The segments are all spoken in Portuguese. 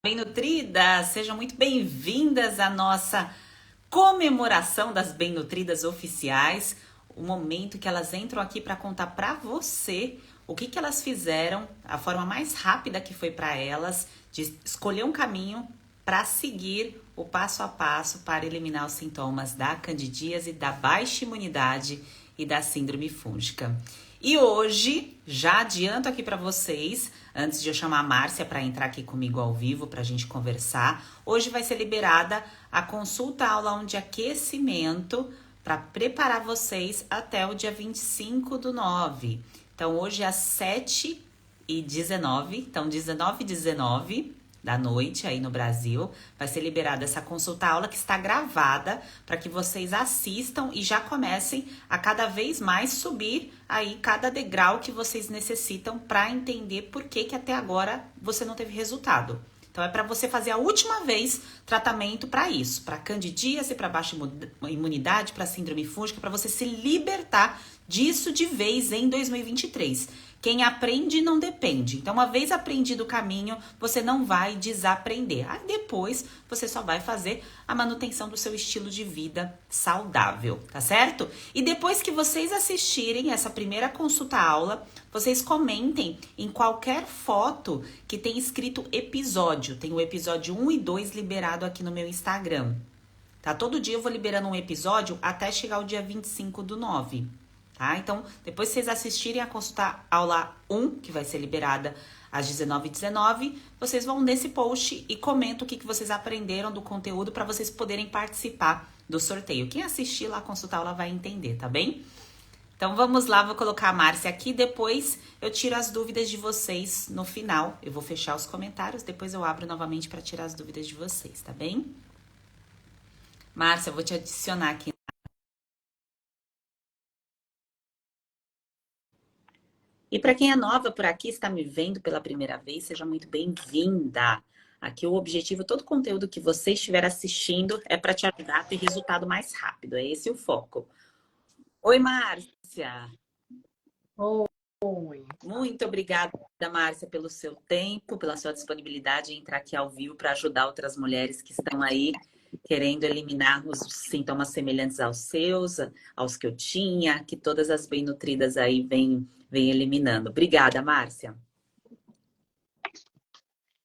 Bem nutridas, sejam muito bem-vindas à nossa comemoração das Bem Nutridas oficiais, o momento que elas entram aqui para contar para você o que elas fizeram, a forma mais rápida que foi para elas de escolher um caminho para seguir o passo a passo para eliminar os sintomas da candidíase, da baixa imunidade e da síndrome fúngica. E hoje, já adianto aqui para vocês, antes de eu chamar a Márcia para entrar aqui comigo ao vivo para a gente conversar, hoje vai ser liberada a consulta aula de aquecimento para preparar vocês até o dia 25/9. Então, hoje às 7h19, então 19h19 da noite aí no Brasil, vai ser liberada essa consulta aula que está gravada para que vocês assistam e já comecem a cada vez mais subir aí cada degrau que vocês necessitam para entender por que até agora você não teve resultado. Então é para você fazer a última vez tratamento para isso, para candidíase, para baixa imunidade, para síndrome fúngica, para você se libertar disso de vez em 2023. Quem aprende não depende. Então, uma vez aprendido o caminho, você não vai desaprender. Aí depois, você só vai fazer a manutenção do seu estilo de vida saudável, tá certo? E depois que vocês assistirem essa primeira consulta aula, vocês comentem em qualquer foto que tenha escrito episódio. Tem o episódio 1 e 2 liberado aqui no meu Instagram. Tá? Todo dia eu vou liberando um episódio até chegar o dia 25/9. Tá? Então, depois que vocês assistirem a consulta aula 1, que vai ser liberada às 19h19, vocês vão nesse post e comentam o que vocês aprenderam do conteúdo para vocês poderem participar do sorteio. Quem assistir lá a consulta aula vai entender, tá bem? Então, vamos lá, vou colocar a Márcia aqui, depois eu tiro as dúvidas de vocês no final. Eu vou fechar os comentários, depois eu abro novamente para tirar as dúvidas de vocês, tá bem? Márcia, eu vou te adicionar aqui. E para quem é nova por aqui, está me vendo pela primeira vez, seja muito bem-vinda. Aqui o objetivo, todo o conteúdo que você estiver assistindo é para te ajudar a ter resultado mais rápido. É esse o foco. Oi, Márcia. Oi. Muito obrigada, Márcia, pelo seu tempo, pela sua disponibilidade em entrar aqui ao vivo para ajudar outras mulheres que estão aí querendo eliminar os sintomas semelhantes aos seus, aos que eu tinha, que todas as bem nutridas aí vêm eliminando. Obrigada, Márcia.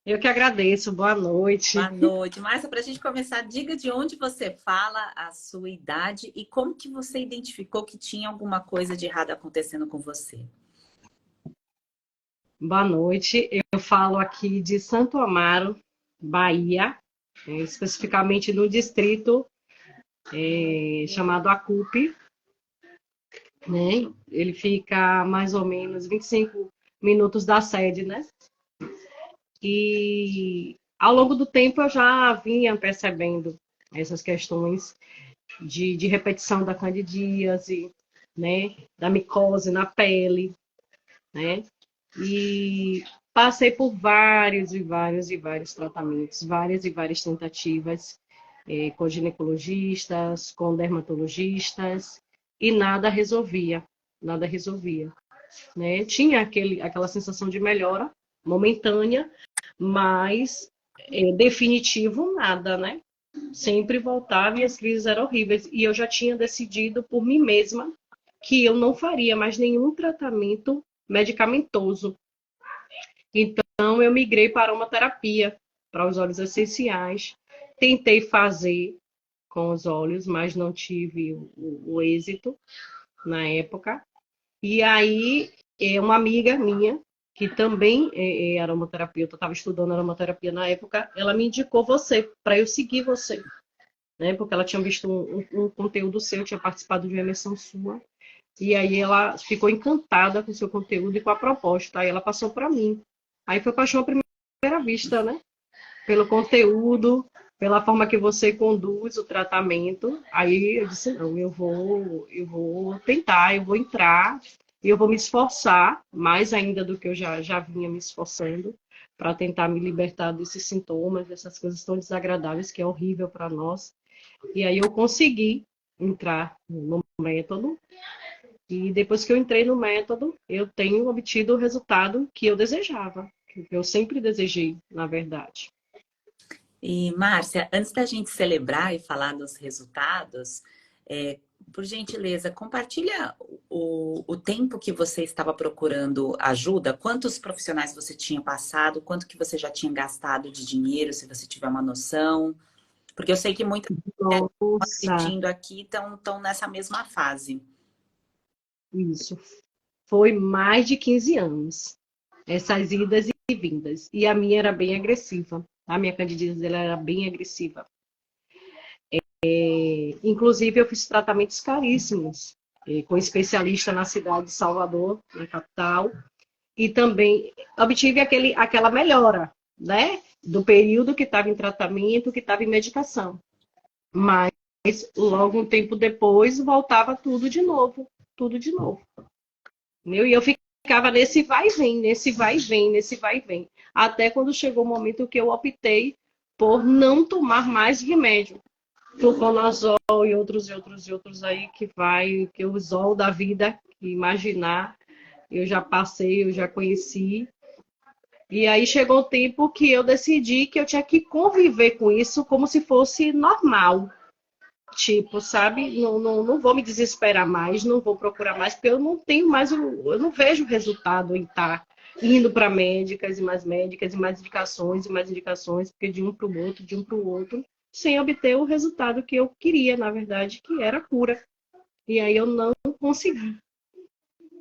Eu que agradeço, boa Boa noite. noite. Márcia, para a gente começar, diga de onde você fala, a sua idade e como que você identificou que tinha alguma coisa de errado acontecendo com você. Boa noite. Eu falo aqui de Santo Amaro, Bahia, especificamente no distrito chamado Acupe, né? Ele fica mais ou menos 25 minutos da sede, né? E ao longo do tempo eu já vinha percebendo essas questões de repetição da candidíase, né? Da micose na pele, né? E passei por vários e vários e vários tratamentos, várias e várias tentativas com ginecologistas, com dermatologistas, e nada resolvia, né? Tinha aquela sensação de melhora momentânea, mas definitivo nada, né? Sempre voltava e as crises eram horríveis. E eu já tinha decidido por mim mesma que eu não faria mais nenhum tratamento medicamentoso. Então, eu migrei para uma terapia, para os óleos essenciais. Tentei fazer com os óleos, mas não tive o êxito na época. E aí, uma amiga minha, que também é aromaterapeuta, eu estava estudando aromaterapia na época, ela me indicou você, para eu seguir você, né? Porque ela tinha visto um conteúdo seu, tinha participado de uma eleição sua. E aí ela ficou encantada com o seu conteúdo e com a proposta. Aí ela passou para mim. Aí foi paixão à primeira vista, né? Pelo conteúdo, pela forma que você conduz o tratamento. Aí eu disse, não, eu vou tentar, eu vou entrar e eu vou me esforçar, mais ainda do que eu já vinha me esforçando, para tentar me libertar desses sintomas, dessas coisas tão desagradáveis que é horrível para nós. E aí eu consegui entrar no método. E depois que eu entrei no método, eu tenho obtido o resultado que eu desejava, que eu sempre desejei, na verdade. E, Márcia, antes da gente celebrar e falar dos resultados, por gentileza, compartilha o tempo que você estava procurando ajuda, quantos profissionais você tinha passado, quanto que você já tinha gastado de dinheiro, se você tiver uma noção. Porque eu sei que muitas mulheres que estão Nossa, assistindo aqui estão nessa mesma fase. isso. Foi mais de 15 anos. Essas idas e vindas. E a minha era bem agressiva. A minha candidíase dela era bem agressiva. Inclusive, eu fiz tratamentos caríssimos com especialista na cidade de Salvador, na capital, e também obtive aquela melhora, né? Do período que estava em tratamento, que estava em medicação. Mas logo um tempo depois voltava tudo de novo. Entendeu? E eu ficava nesse vai e vem, nesse vai e vem, nesse vai e vem. Até quando chegou o momento que eu optei por não tomar mais remédio. Fluconazol e outros aí que vai, que o zol da vida, que imaginar, eu já passei, eu já conheci. E aí chegou o tempo que eu decidi que eu tinha que conviver com isso como se fosse normal. Tipo, sabe? Não vou me desesperar mais, não vou procurar mais, porque eu não tenho mais, eu não vejo resultado em estar indo para médicas, e mais indicações, porque de um para o outro, de um para o outro, sem obter o resultado que eu queria, na verdade, que era a cura. E aí eu não consegui.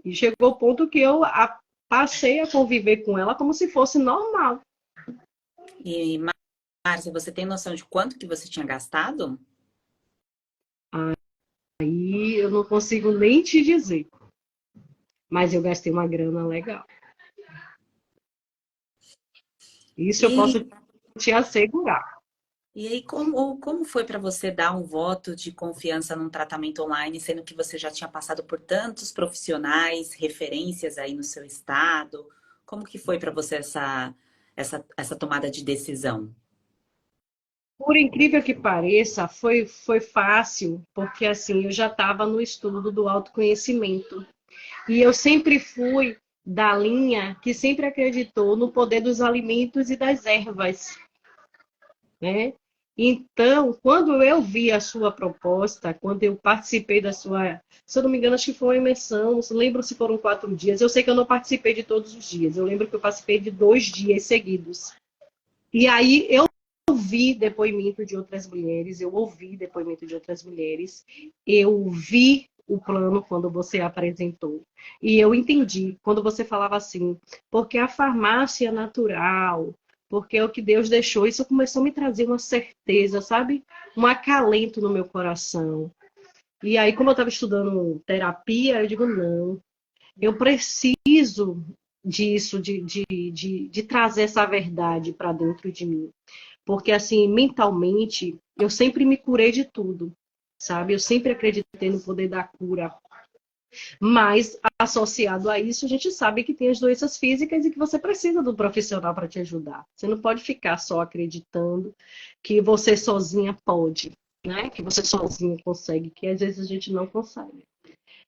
E chegou o ponto que eu passei a conviver com ela como se fosse normal. E, Márcia, você tem noção de quanto que você tinha gastado? Aí eu não consigo nem te dizer, mas eu gastei uma grana legal. Isso eu E posso te assegurar. E aí, como foi para você dar um voto de confiança num tratamento online, sendo que você já tinha passado por tantos profissionais, referências aí no seu estado? Como que foi para você essa tomada de decisão? Por incrível que pareça, foi fácil, porque assim, eu já estava no estudo do autoconhecimento. E eu sempre fui da linha que sempre acreditou no poder dos alimentos e das ervas, né? Então, quando eu vi a sua proposta, quando eu participei da sua, se eu não me engano, acho que foi uma imersão, não lembro se foram 4 dias. Eu sei que eu não participei de todos os dias. Eu lembro que eu participei de 2 dias seguidos. E aí eu ouvi depoimento de outras mulheres, eu ouvi depoimento de outras mulheres, eu vi o plano quando você apresentou. E eu entendi quando você falava assim, porque a farmácia natural, porque é o que Deus deixou, isso começou a me trazer uma certeza, sabe? Um acalento no meu coração. E aí, como eu estava estudando terapia, eu digo, não, eu preciso disso, de trazer essa verdade para dentro de mim. Porque, assim, mentalmente, eu sempre me curei de tudo, sabe? Eu sempre acreditei no poder da cura. Mas, associado a isso, a gente sabe que tem as doenças físicas e que você precisa do profissional para te ajudar. Você não pode ficar só acreditando que você sozinha pode, né? Que você sozinha consegue, que às vezes a gente não consegue.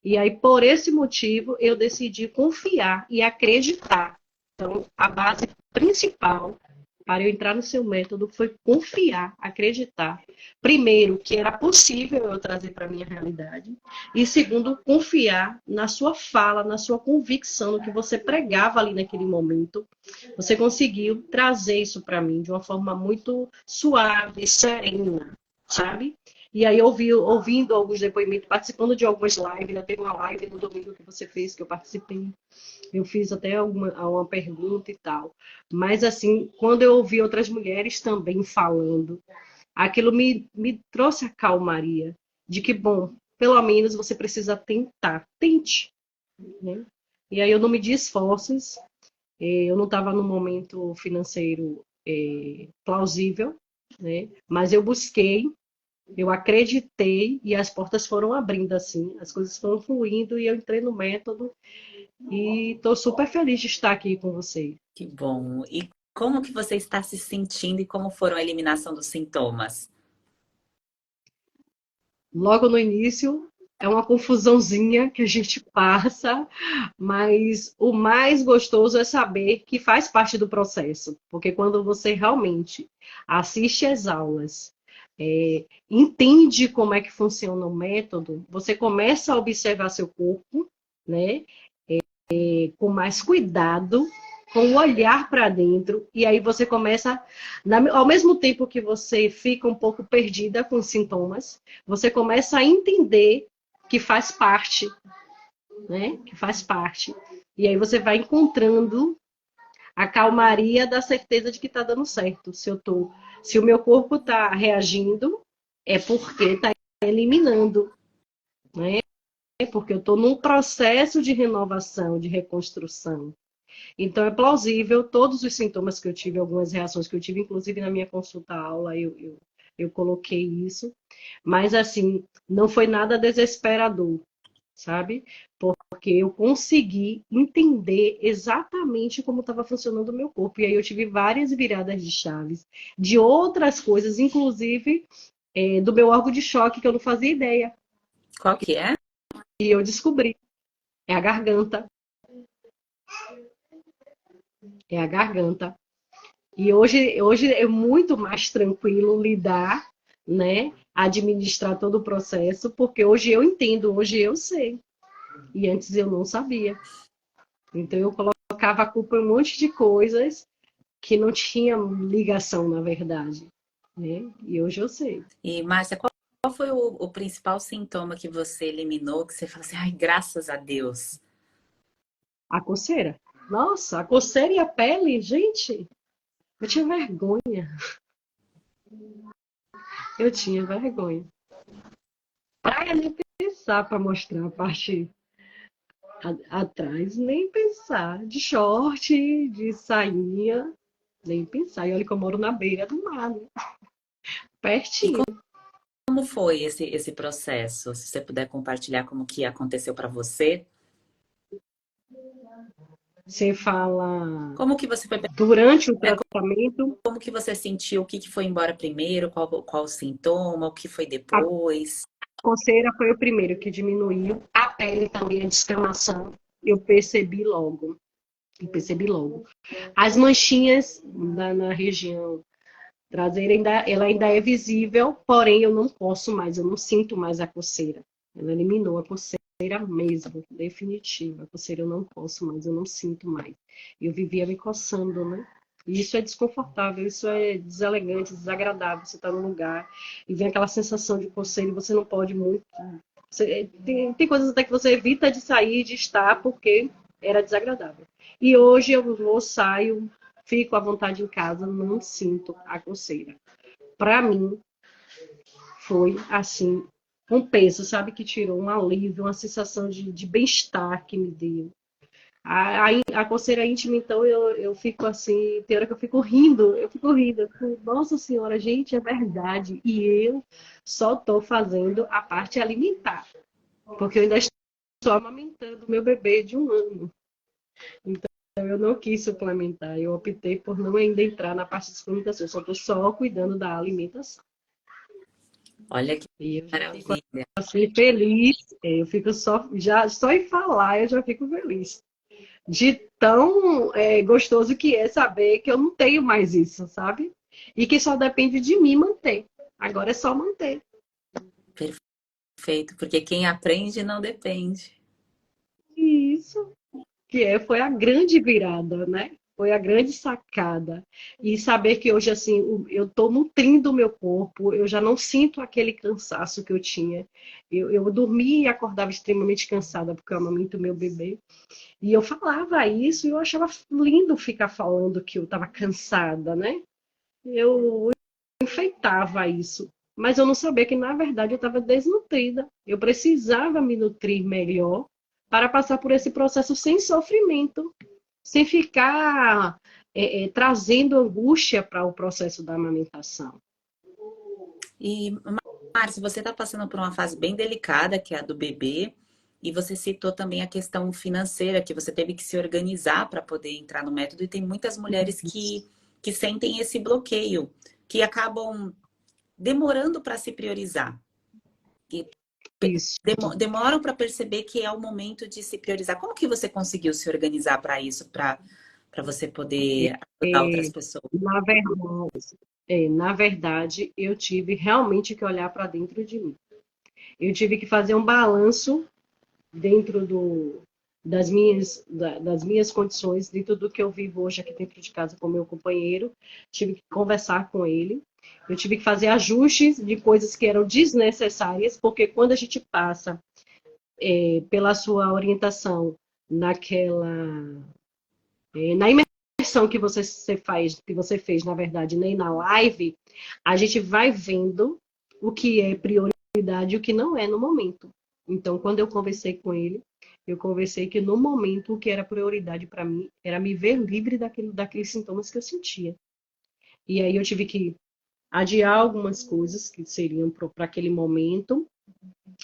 E aí, por esse motivo, eu decidi confiar e acreditar. Então, a base principal para eu entrar no seu método foi confiar, acreditar. Primeiro, que era possível eu trazer para a minha realidade. E segundo, confiar na sua fala, na sua convicção, no que você pregava ali naquele momento. Você conseguiu trazer isso para mim de uma forma muito suave, serena, sabe? E aí, ouvindo alguns depoimentos, participando de algumas lives, já teve uma live no domingo que você fez, que eu participei. Eu fiz até uma pergunta e tal. Mas, assim, quando eu ouvi outras mulheres também falando, aquilo me trouxe a calmaria de que, bom, pelo menos você precisa tentar. Tente, né? E aí eu não medi esforços, eu não estava num momento financeiro plausível, né? Mas eu busquei, eu acreditei e as portas foram abrindo assim, as coisas foram fluindo e eu entrei no método e estou super feliz de estar aqui com você. Que bom. E como que você está se sentindo e como foram a eliminação dos sintomas? Logo no início, é uma confusãozinha que a gente passa, mas o mais gostoso é saber que faz parte do processo, porque quando você realmente assiste às aulas, entende como é que funciona o método, você começa a observar seu corpo, né, com mais cuidado, com o olhar para dentro, e aí você começa, ao mesmo tempo que você fica um pouco perdida com os sintomas, você começa a entender que faz parte, né? Que faz parte. E aí você vai encontrando a calmaria da certeza de que está dando certo. Se o meu corpo está reagindo, é porque está eliminando, né? É porque eu estou num processo de renovação, de reconstrução. Então é plausível todos os sintomas que eu tive, algumas reações que eu tive, inclusive na minha consulta aula, eu coloquei isso. Mas assim, não foi nada desesperador, sabe? Porque eu consegui entender exatamente como estava funcionando o meu corpo. E aí eu tive várias viradas de chaves de outras coisas, inclusive do meu órgão de choque, que eu não fazia ideia. Qual que é? E eu descobri. É a garganta. É a garganta. E hoje é muito mais tranquilo lidar, né? Administrar todo o processo, porque hoje eu entendo, hoje eu sei. E antes eu não sabia. Então eu colocava a culpa em um monte de coisas que não tinha ligação, na verdade. Né? E hoje eu sei. E, Márcia, qual foi o principal sintoma que você eliminou, que você fala assim, ai, graças a Deus? A coceira. Nossa, a coceira e a pele, gente, eu tinha vergonha. Eu tinha vergonha. Ai, nem pensar para mostrar a parte atrás, nem pensar. De short, de sainha, nem pensar. E olha que eu moro na beira do mar, né? E Pertinho. como foi esse processo? Se você puder compartilhar como que aconteceu para você. Você fala Como que você foi, durante o é, tratamento. como que você sentiu? O que que foi embora primeiro? Qual o sintoma? O que foi depois? Coceira foi o primeiro que diminuiu. A pele também, a descamação, eu percebi logo. Eu percebi logo. As manchinhas na região traseira, ela ainda é visível, porém eu não posso mais, eu não sinto mais a coceira. Ela eliminou a coceira mesmo, definitiva. A coceira eu não posso mais, eu não sinto mais. Eu vivia me coçando, né? E isso é desconfortável, isso é deselegante, desagradável. Você está num lugar e vem aquela sensação de coceira e você não pode muito. Tem coisas até que você evita de sair, de estar, porque era desagradável. E hoje eu vou, saio, fico à vontade em casa, não sinto a coceira. Para mim, foi assim, um peso, sabe? Que tirou um alívio, uma sensação de bem-estar que me deu. A coceira íntima, então, eu fico assim, tem hora que eu fico rindo. Nossa Senhora, gente, é verdade. E eu só estou fazendo a parte alimentar, porque eu ainda estou amamentando meu bebê de 1 ano. Então, eu não quis suplementar, eu optei por não ainda entrar na parte de suplementação, eu só estou só cuidando da alimentação. Olha que E eu já fico maravilha. assim feliz, eu fico só em falar, eu já fico feliz. De tão gostoso que é saber que eu não tenho mais isso, sabe? E que só depende de mim manter. Agora é só manter. Perfeito, porque quem aprende não depende. Isso. Foi a grande virada, né? Foi a grande sacada. E saber que hoje, assim, eu estou nutrindo o meu corpo, eu já não sinto aquele cansaço que eu tinha. Eu dormia e acordava extremamente cansada, porque eu amamento meu bebê. E eu falava isso e eu achava lindo ficar falando que eu estava cansada, né? Eu enfeitava isso. Mas eu não sabia que, na verdade, eu estava desnutrida. Eu precisava me nutrir melhor para passar por esse processo sem sofrimento, sem ficar trazendo angústia para o processo da amamentação. E, Márcia, você está passando por uma fase bem delicada, que é a do bebê, e você citou também a questão financeira, que você teve que se organizar para poder entrar no método, e tem muitas mulheres que sentem esse bloqueio, que acabam demorando para se priorizar. E Isso. Demoram para perceber que é o momento de se priorizar. Como que você conseguiu se organizar para isso, para você poder ajudar outras É, pessoas? na verdade, eu tive realmente que olhar para dentro de mim. Eu tive que fazer um balanço dentro das minhas condições, dentro do que eu vivo hoje aqui dentro de casa com meu companheiro. Tive que conversar com ele. Eu tive que fazer ajustes de coisas que eram desnecessárias, porque quando a gente passa pela sua orientação naquela na imersão que você fez, na verdade, nem na live, a gente vai vendo o que é prioridade e o que não é no momento. Então, quando eu conversei com ele, eu conversei que no momento o que era prioridade para mim era me ver livre daqueles sintomas que eu sentia. E aí eu tive que adiar algumas coisas que seriam para aquele momento,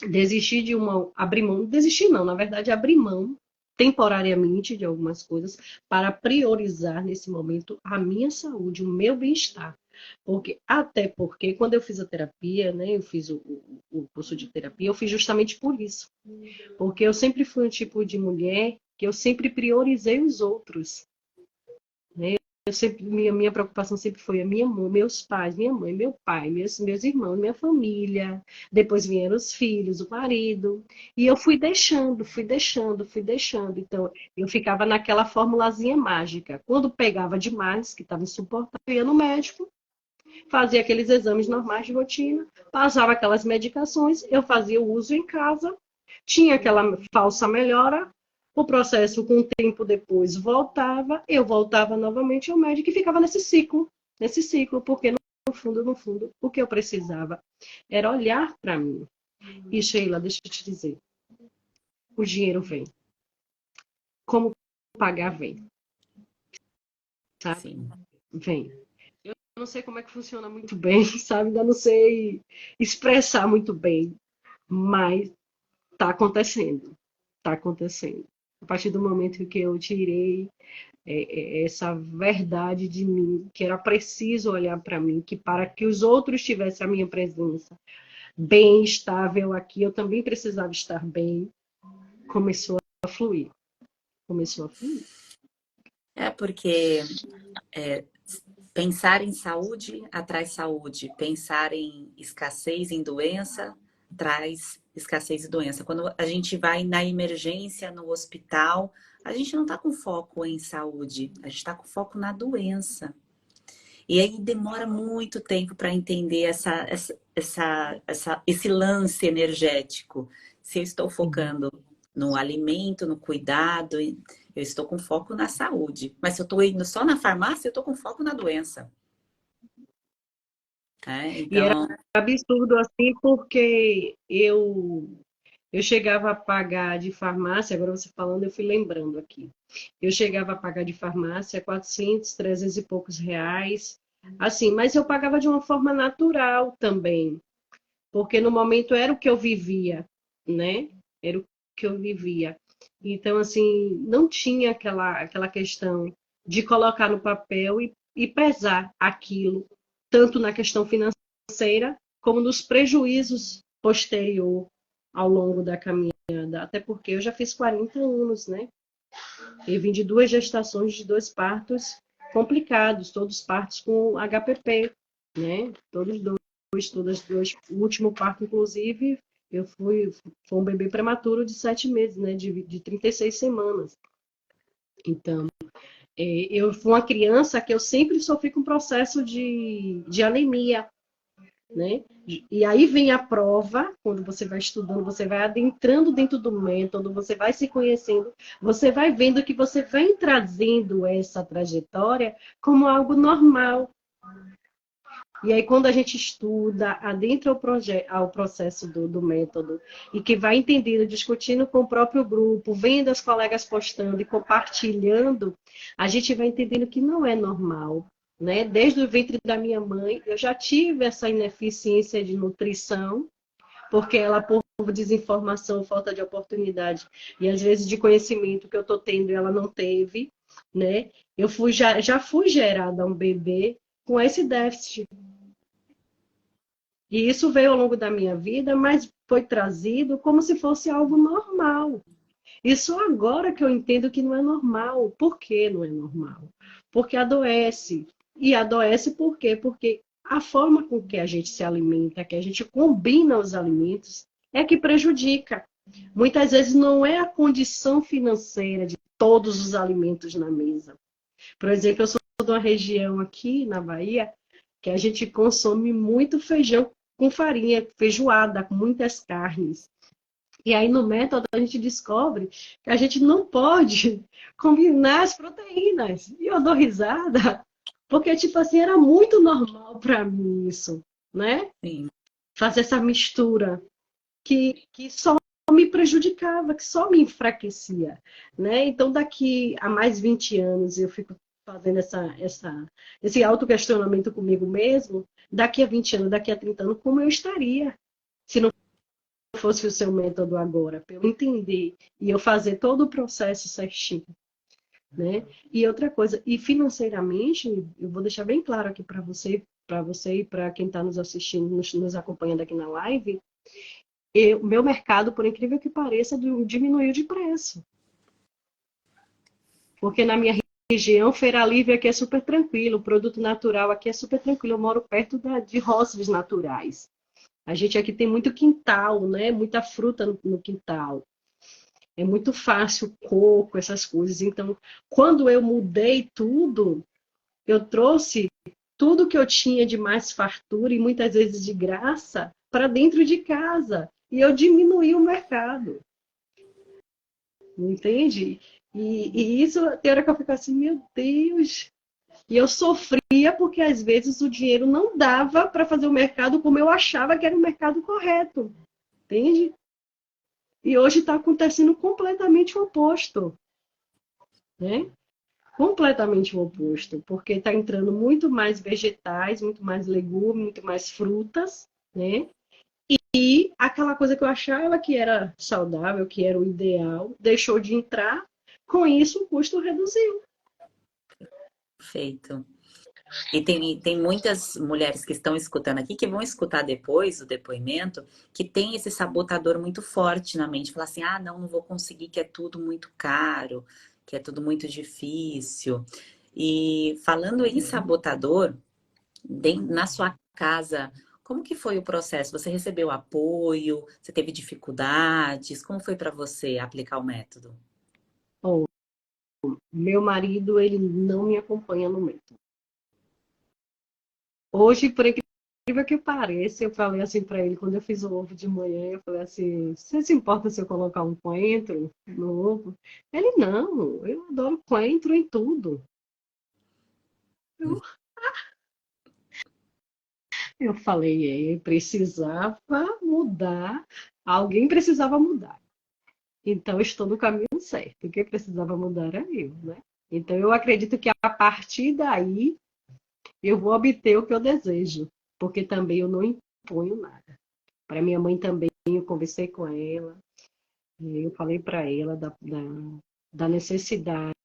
desistir de abrir mão, desistir não, na verdade, abrir mão temporariamente de algumas coisas para priorizar nesse momento a minha saúde, o meu bem-estar. Até porque quando eu fiz a terapia, né, eu fiz o curso de terapia, eu fiz justamente por isso. Porque eu sempre fui um tipo de mulher que eu sempre priorizei os outros. Né? Minha preocupação sempre foi a minha mãe, meus pais, minha mãe, meu pai, meus irmãos, minha família. Depois vieram os filhos, o marido. E eu fui deixando, fui deixando, fui deixando. Então, eu ficava naquela formulazinha mágica. Quando pegava demais, que estava insuportável, eu ia no médico, fazia aqueles exames normais de rotina, passava aquelas medicações, eu fazia o uso em casa, tinha aquela falsa melhora, o processo com o tempo depois voltava, eu voltava novamente ao médico e ficava nesse ciclo, porque no fundo, o que eu precisava era olhar para mim. E Sheila, deixa eu te dizer, o dinheiro vem. Como pagar vem, sabe? Sim. Vem. Eu não sei como é que funciona muito bem, sabe? Ainda não sei expressar muito bem, mas tá acontecendo. Tá acontecendo. A partir do momento que eu tirei essa verdade de mim, que era preciso olhar para mim, que para que os outros tivessem a minha presença bem estável aqui, eu também precisava estar bem, começou a fluir. Começou a fluir. É porque pensar em saúde atrai saúde, pensar em escassez, em doença, traz escassez e doença. Quando a gente vai na emergência, no hospital, a gente não está com foco em saúde, a gente está com foco na doença. E aí demora muito tempo para entender esse lance energético. Se eu estou focando no alimento, no cuidado, eu estou com foco na saúde. Mas se eu estou indo só na farmácia, eu estou com foco na doença. E era Então, absurdo assim, porque eu chegava a pagar de farmácia, agora você falando, eu fui lembrando aqui. Eu chegava a pagar de farmácia 400, 300 e poucos reais, assim, mas eu pagava de uma forma natural também, porque no momento era o que eu vivia, né? Era o que eu vivia. Então, assim, não tinha aquela questão de colocar no papel e pesar aquilo, tanto na questão financeira, como nos prejuízos posterior ao longo da caminhada. Até porque eu já fiz 40 anos, né? E vim de duas gestações, de dois partos complicados, todos partos com HPP, né? Todas dois. O último parto, inclusive, foi um bebê prematuro de 7 meses, né? De 36 semanas. Então, eu fui uma criança que eu sempre sofri com processo de anemia, né? E aí vem a prova, quando você vai estudando, você vai adentrando dentro do método, você vai se conhecendo, você vai vendo que você vem trazendo essa trajetória como algo normal. E aí, quando a gente estuda, adentra ao processo do método, e que vai entendendo, discutindo com o próprio grupo, vendo as colegas postando e compartilhando, a gente vai entendendo que não é normal. Né? Desde o ventre da minha mãe, eu já tive essa ineficiência de nutrição, porque ela, por desinformação, falta de oportunidade, e às vezes de conhecimento que eu estou tendo, ela não teve. Né? Já fui gerada um bebê com esse déficit. E isso veio ao longo da minha vida, mas foi trazido como se fosse algo normal. E só agora que eu entendo que não é normal. Por que não é normal? Porque adoece. E adoece por quê? Porque a forma com que a gente se alimenta, que a gente combina os alimentos, é que prejudica. Muitas vezes não é a condição financeira de todos os alimentos na mesa. Por exemplo, eu sou de uma região aqui na Bahia que a gente consome muito feijão com farinha, feijoada, com muitas carnes. E aí no método a gente descobre que a gente não pode combinar as proteínas. E eu dou risada, porque tipo assim, era muito normal para mim isso, né? Sim. Fazer essa mistura que só me prejudicava, que só me enfraquecia, né? Então daqui a mais 20 anos eu fico fazendo esse autoquestionamento comigo mesmo, daqui a 20 anos, daqui a 30 anos, como eu estaria se não fosse o seu método agora, para eu entender e eu fazer todo o processo certinho, né? E outra coisa, e financeiramente, eu vou deixar bem claro aqui para você e para quem está nos assistindo, nos acompanhando aqui na live, o meu mercado, por incrível que pareça, diminuiu de preço. Porque na minha região, Feira Livre aqui é super tranquilo, o produto natural aqui é super tranquilo, eu moro perto de roças naturais. A gente aqui tem muito quintal, né? Muita fruta no quintal. É muito fácil, coco, essas coisas. Então, quando eu mudei tudo, eu trouxe tudo que eu tinha de mais fartura e muitas vezes de graça para dentro de casa. E eu diminuí o mercado. Entende? E isso tem hora que eu fico assim, meu Deus. E eu sofria porque às vezes o dinheiro não dava para fazer o mercado como eu achava que era o mercado correto. Entende? E hoje está acontecendo completamente o oposto, né? Completamente o oposto, porque está entrando muito mais vegetais, muito mais legumes, muito mais frutas, né? E aquela coisa que eu achava que era saudável, que era o ideal, deixou de entrar, com isso o custo reduziu. Perfeito. E tem muitas mulheres que estão escutando aqui, que vão escutar depois o depoimento, que tem esse sabotador muito forte na mente. Falar assim, ah, não vou conseguir, que é tudo muito caro, que é tudo muito difícil. E falando em sabotador, na sua casa, como que foi o processo? Você recebeu apoio? Você teve dificuldades? Como foi para você aplicar o método? Bom, meu marido, ele não me acompanha no método. Hoje, por incrível que pareça, eu falei assim para ele, quando eu fiz o ovo de manhã, eu falei assim, você se importa se eu colocar um coentro no ovo? Ele, não, eu adoro coentro em tudo. Eu, eu falei, precisava mudar, alguém precisava mudar. Então, estou no caminho certo. Quem precisava mudar era eu, né? Então, eu acredito que a partir daí eu vou obter o que eu desejo, porque também eu não imponho nada. Para minha mãe também, eu conversei com ela, eu falei para ela da necessidade,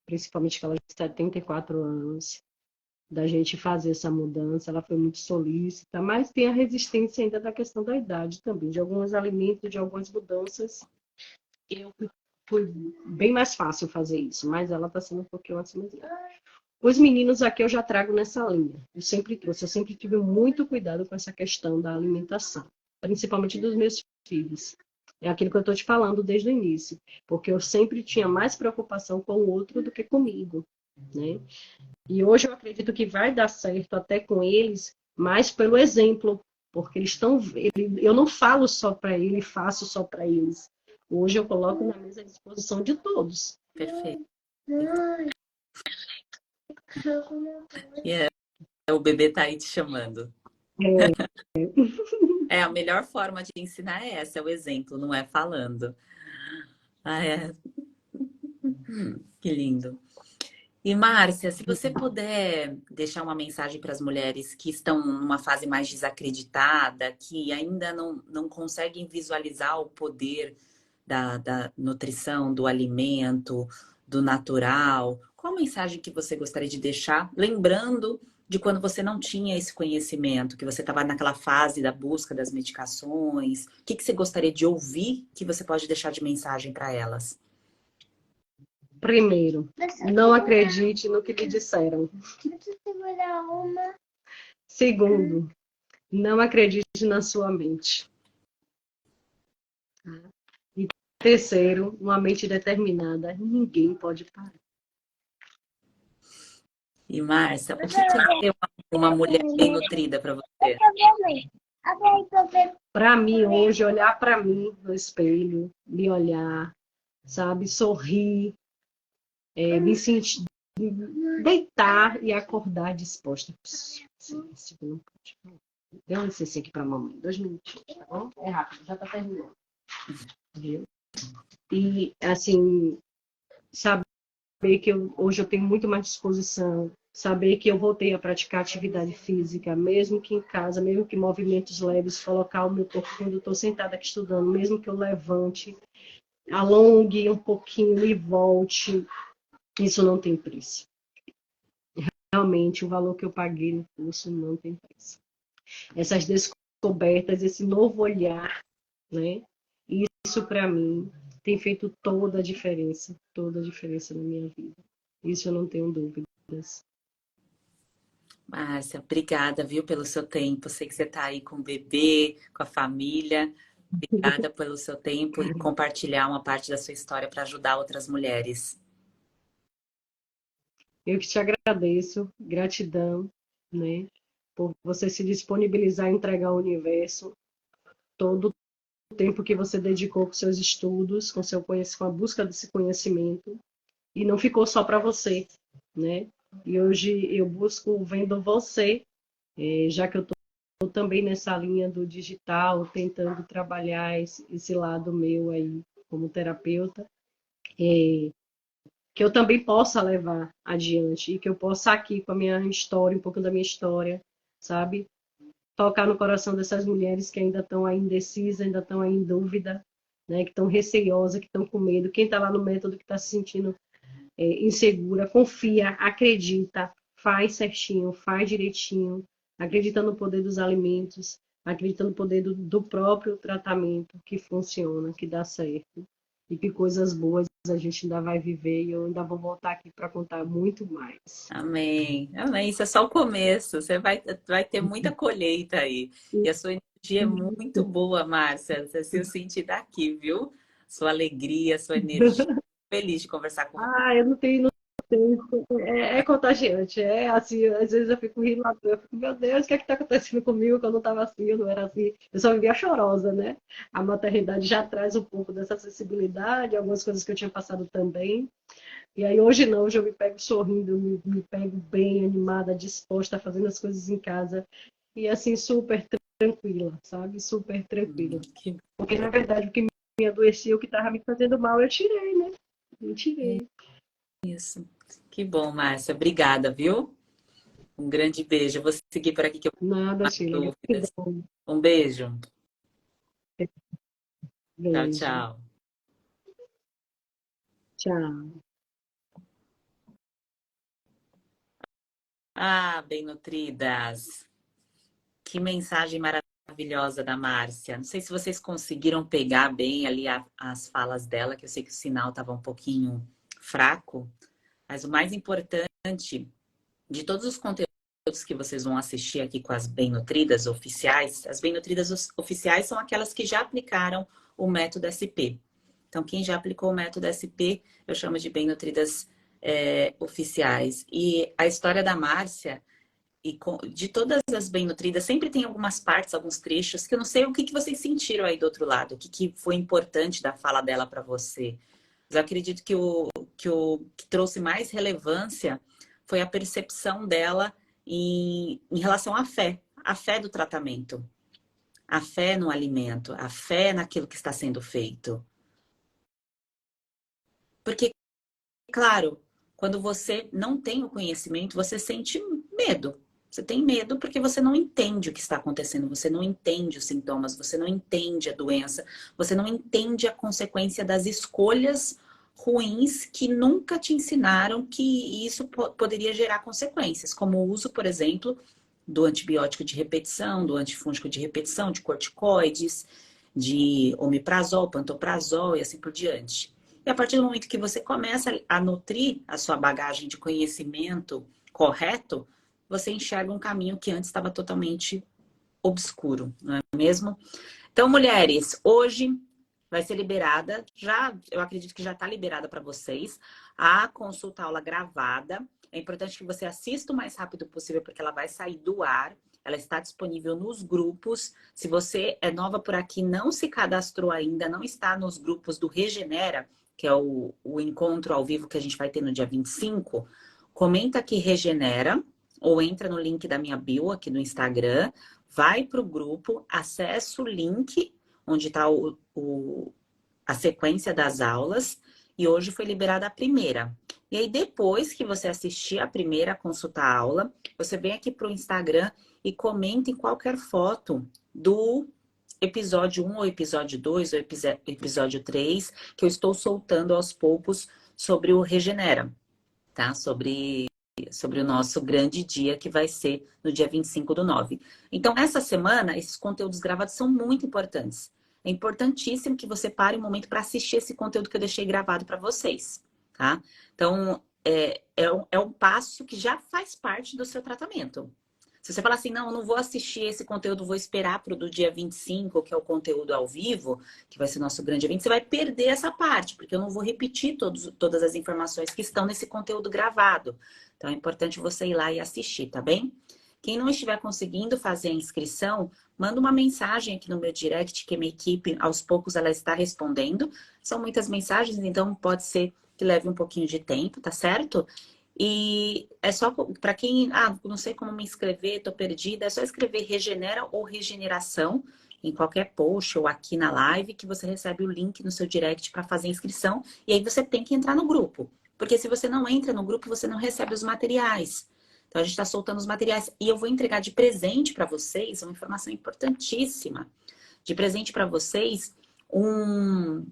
principalmente que ela tem 74 anos, da gente fazer essa mudança. Ela foi muito solícita, mas tem a resistência ainda da questão da idade também, de alguns alimentos, de algumas mudanças. Eu foi bem mais fácil fazer isso, mas ela está sendo um pouquinho acima dela. Os meninos aqui eu já trago nessa linha. Eu sempre trouxe, eu sempre tive muito cuidado com essa questão da alimentação, principalmente dos meus filhos. É aquilo que eu estou te falando desde o início, porque eu sempre tinha mais preocupação com o outro do que comigo, né? E hoje eu acredito que vai dar certo até com eles, mais pelo exemplo, porque eles estão, eu não falo só para ele, faço só para eles. Hoje eu coloco na mesa à disposição de todos. Perfeito. E o bebê tá aí te chamando. É, a melhor forma de ensinar é essa, é o exemplo, não é falando. Ah, é. Que lindo. E Márcia, se você puder deixar uma mensagem para as mulheres que estão numa fase mais desacreditada, que ainda não conseguem visualizar o poder da nutrição, do alimento, do natural, qual a mensagem que você gostaria de deixar? Lembrando de quando você não tinha esse conhecimento, que você estava naquela fase da busca das medicações? O que você gostaria de ouvir que você pode deixar de mensagem para elas? Primeiro, não acredite no que lhe disseram. Segundo, não acredite na sua mente. E terceiro, uma mente determinada, ninguém pode parar. E Márcia, o que é ser uma mulher bem nutrida para você? Para mim, hoje, olhar para mim no espelho, me olhar, sabe, sorrir, me sentir, deitar e acordar disposta. Silêncio, não pode. Dê uma licença aqui para a mamãe, 2 minutinhos, tá bom? É rápido, já está terminando. Viu? E, assim, saber que hoje eu tenho muito mais disposição, saber que eu voltei a praticar atividade física, mesmo que em casa, mesmo que movimentos leves, colocar o meu corpo quando eu estou sentada aqui estudando, mesmo que eu levante, alongue um pouquinho e volte, isso não tem preço. Realmente, o valor que eu paguei no curso não tem preço. Essas descobertas, esse novo olhar, né? Isso para mim tem feito toda a diferença na minha vida. Isso eu não tenho dúvidas. Márcia, obrigada, viu, pelo seu tempo. Sei que você está aí com o bebê, com a família. Obrigada pelo seu tempo e compartilhar uma parte da sua história para ajudar outras mulheres. Eu que te agradeço, gratidão, né, por você se disponibilizar a entregar ao universo todo o tempo que você dedicou com seus estudos, com a busca desse conhecimento, e não ficou só para você, né? E hoje eu busco vendo você, já que eu estou também nessa linha do digital, tentando trabalhar esse lado meu aí como terapeuta, que eu também possa levar adiante e que eu possa aqui com a minha história, um pouco da minha história, sabe? Tocar no coração dessas mulheres que ainda estão aí indecisas, ainda estão aí em dúvida, né? Que estão receosas, que estão com medo. Quem está lá no método que está se sentindo insegura, confia, acredita, faz certinho, faz direitinho, acredita no poder dos alimentos, acredita no poder do próprio tratamento que funciona, que dá certo e que coisas boas a gente ainda vai viver e eu ainda vou voltar aqui para contar muito mais. Amém. Amém. Isso é só o começo. Você vai ter muita colheita aí. E a sua energia é muito boa, Márcia. Você se sentir daqui, viu? Sua alegria, sua energia. Feliz de conversar com você. Eu não tenho é contagiante, é assim, às vezes eu fico rindo, eu fico, meu Deus, o que é que tá acontecendo comigo que eu não estava assim, eu não era assim, eu só vivia chorosa, né? A maternidade já traz um pouco dessa sensibilidade, algumas coisas que eu tinha passado também, e aí hoje não, hoje eu me pego sorrindo, me pego bem animada, disposta a fazer as coisas em casa, e assim, super tranquila, sabe? Super tranquila. Porque na verdade o que me adoecia, o que estava me fazendo mal, eu tirei, né? Eu tirei. Isso. Que bom, Márcia. Obrigada, viu? Um grande beijo. Eu vou seguir por aqui que eu Nada, tenho Sheila. dúvidas. Um beijo. Tchau, Beijo. tchau. Tchau. Ah, bem nutridas. Que mensagem maravilhosa da Márcia. Não sei se vocês conseguiram pegar bem ali as falas dela, que eu sei que o sinal estava um pouquinho fraco, mas o mais importante de todos os conteúdos que vocês vão assistir aqui com as bem nutridas oficiais, as bem nutridas oficiais são aquelas que já aplicaram o método SP. Então, quem já aplicou o método SP, eu chamo de bem nutridas oficiais. E a história da Márcia e de todas as bem nutridas, sempre tem algumas partes, alguns trechos, que eu não sei o que vocês sentiram aí do outro lado, o que foi importante da fala dela para você. Mas eu acredito que o que trouxe mais relevância foi a percepção dela em relação à fé, a fé do tratamento, a fé no alimento, a fé naquilo que está sendo feito. Porque, claro, quando você não tem o conhecimento, você sente medo. Você tem medo porque você não entende o que está acontecendo, você não entende os sintomas, você não entende a doença, você não entende a consequência das escolhas ruins que nunca te ensinaram que isso poderia gerar consequências, como o uso, por exemplo, do antibiótico de repetição, do antifúngico de repetição, de corticoides, de omeprazol, pantoprazol e assim por diante. E a partir do momento que você começa a nutrir a sua bagagem de conhecimento correto, você enxerga um caminho que antes estava totalmente obscuro, não é mesmo? Então, mulheres, hoje vai ser liberada, eu acredito que já está liberada para vocês, a consulta aula gravada. É importante que você assista o mais rápido possível, porque ela vai sair do ar. Ela está disponível nos grupos. Se você é nova por aqui, não se cadastrou ainda, não está nos grupos do Regenera, que é o encontro ao vivo que a gente vai ter no dia 25, comenta aqui Regenera, ou entra no link da minha bio aqui no Instagram, vai para o grupo, acessa o link onde está a sequência das aulas, e hoje foi liberada a primeira. E aí, depois que você assistir a primeira consulta aula, você vem aqui para o Instagram e comenta em qualquer foto do episódio 1, ou episódio 2, ou episódio 3, que eu estou soltando aos poucos sobre o Regenera, tá? Sobre o nosso grande dia, que vai ser no dia 25/9. Então, essa semana, esses conteúdos gravados são muito importantes. É importantíssimo que você pare um momento para assistir esse conteúdo que eu deixei gravado para vocês, tá? Então, é um passo que já faz parte do seu tratamento. Se você falar assim, não, eu não vou assistir esse conteúdo, vou esperar para o do dia 25, que é o conteúdo ao vivo, que vai ser o nosso grande evento, você vai perder essa parte, porque eu não vou repetir todas as informações que estão nesse conteúdo gravado. Então, é importante você ir lá e assistir, tá bem? Quem não estiver conseguindo fazer a inscrição, manda uma mensagem aqui no meu direct, que a minha equipe, aos poucos, ela está respondendo. São muitas mensagens, então pode ser que leve um pouquinho de tempo, tá certo? E é só para quem, não sei como me inscrever, tô perdida, é só escrever Regenera ou Regeneração em qualquer post ou aqui na live, que você recebe o link no seu direct para fazer a inscrição. E aí você tem que entrar no grupo, porque se você não entra no grupo, você não recebe os materiais. Então, a gente está soltando os materiais. E eu vou entregar de presente para vocês, uma informação importantíssima. De presente para vocês, um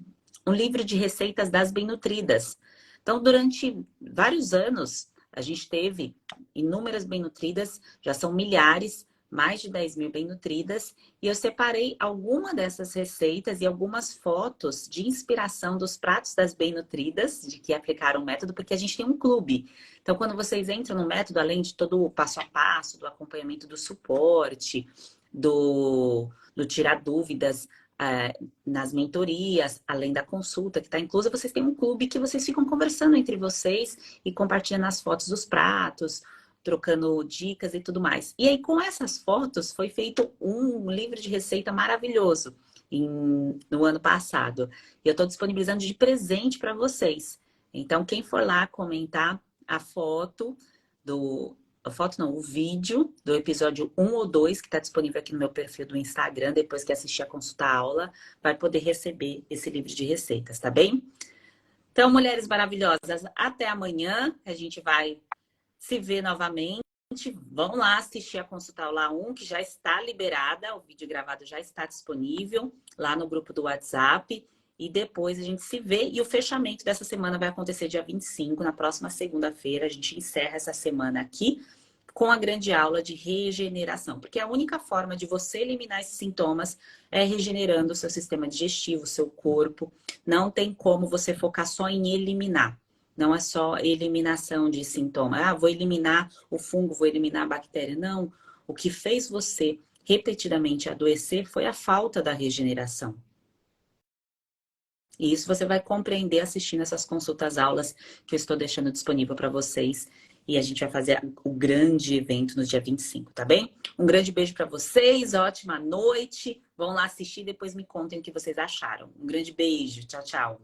livro de receitas das bem-nutridas. Então, durante vários anos, a gente teve inúmeras bem-nutridas, já são milhares, mais de 10.000 bem-nutridas. E eu separei alguma dessas receitas e algumas fotos de inspiração dos pratos das bem-nutridas, de que aplicaram o método, porque a gente tem um clube. Então, quando vocês entram no método, além de todo o passo a passo, do acompanhamento do suporte, do tirar dúvidas nas mentorias, além da consulta que está inclusa, vocês têm um clube que vocês ficam conversando entre vocês e compartilhando as fotos dos pratos, trocando dicas e tudo mais. E aí, com essas fotos, foi feito um livro de receita maravilhoso no ano passado. E eu estou disponibilizando de presente para vocês. Então, quem for lá comentar a foto o vídeo do episódio 1 ou 2, que está disponível aqui no meu perfil do Instagram, depois que assistir a consulta aula, vai poder receber esse livro de receitas, tá bem? Então, mulheres maravilhosas, até amanhã, a gente vai se ver novamente. Vão lá assistir a consulta aula 1, que já está liberada, o vídeo gravado já está disponível lá no grupo do WhatsApp. E depois a gente se vê. E o fechamento dessa semana vai acontecer dia 25, na próxima segunda-feira. A gente encerra essa semana aqui com a grande aula de regeneração. Porque a única forma de você eliminar esses sintomas é regenerando o seu sistema digestivo, o seu corpo. Não tem como você focar só em eliminar. Não é só eliminação de sintomas. Vou eliminar o fungo, vou eliminar a bactéria. Não. O que fez você repetidamente adoecer foi a falta da regeneração. E isso você vai compreender assistindo essas consultas aulas que eu estou deixando disponível para vocês. E a gente vai fazer o grande evento no dia 25, tá bem? Um grande beijo para vocês, ótima noite. Vão lá assistir e depois me contem o que vocês acharam. Um grande beijo. Tchau, tchau.